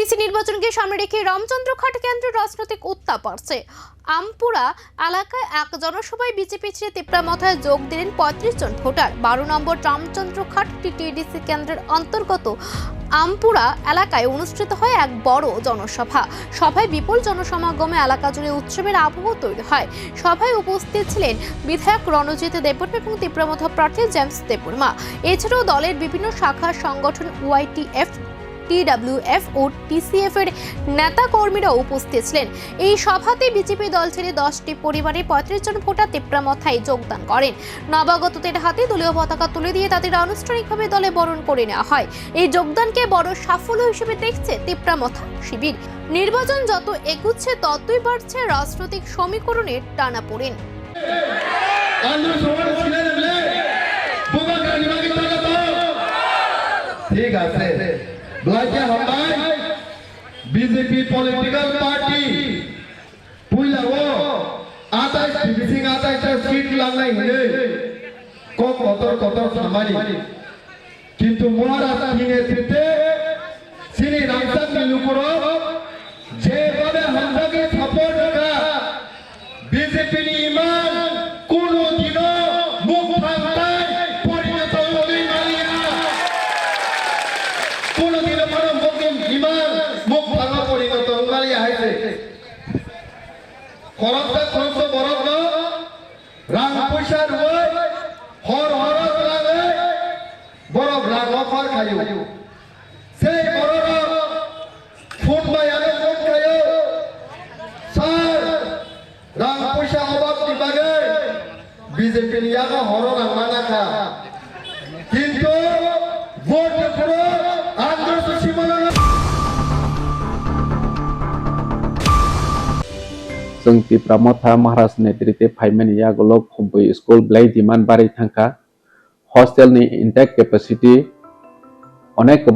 TTDC নির্বাচনকে সামনে রেখে রামচন্দ্রঘাট কেন্দ্রে রাজনৈতিক উত্তাপ বাড়ছে। আমপুরা এলাকায় এক জনসভায় বিজেপি ছেড়ে তিপ্রামথায় যোগ দিলেন ৩৫ জন ভোটার। ১২ নম্বর রামচন্দ্রঘাট টিটিডিসি কেন্দ্রের অন্তর্গত আমপুরা এলাকায় অনুষ্ঠিত হয় এক বড় জনসভা। সভায় বিপুল জনসমাগমে এলাকা জুড়ে উৎসবের আবহ তৈরি হয়। সভায় উপস্থিত ছিলেন বিধায়ক রণজিৎ দেববর্মা এবং তিপ্রামথা প্রার্থী জেমস দেববর্মা। এছাড়াও দলের বিভিন্ন শাখার সংগঠন ওয়াইটিএফ, টিডব্লিউএফ ও টিসিএফ এর নেতা কর্মীরা উপস্থিত ছিলেন। এই সভাতে বিজেপি দল ছেড়ে 10টি পরিবারের ৩৫ জন ভোটার তিপ্রামথায় যোগদান করেন। নবাগতদের হাতে দলীয় পতাকা তুলে দিয়ে তাদের আনুষ্ঠানিকভাবে দলে বরণ করে নেওয়া হয়। এই যোগদানকে বড় সাফল্য হিসেবে দেখছে তিপ্রামথা শিবির। নির্বাচন যত এগুচ্ছে ততই বাড়ছে রাজনৈতিক সমীকরণের টানাপোড়েন। ঠিক আছে, বিজেপি পলিটিক্যাল পার্টি পুইলাও ২৮টা সিট লাগাই হলে কত খামারি, কিন্তু মহারাজ নেতৃত্বে শ্রী রামচাঁদ নীলুপুর যেভাবে হামজাকে সাপোর্ট করা বিজেপি ইমান কোনদিনও মুখ ভাঙায় পরিণত হবে না। কোনদিনও বড় ইমান মুখ ভাঙা পরিণত হয়েছে। খরচ বরফ রাং পয়সার হর লাগে বরফ রাগ অফার খাইও সেই বরফ ফুট বাই আগে ফুট খাইও স্যার রাং পয়সা অভাব দিবাগে বিজেপি নিয়াকে হর রাঙা খা, কিন্তু ভোট পুরো আন্দোলন সীমানা जों तिप्रामथा महाराज नेतृत्वे फाइमेन यागोलो खुबै स्कुल ब्लाइ डिमान्ड बारै थांखा हस्टेलनि इनटेक केपासिटी अनेक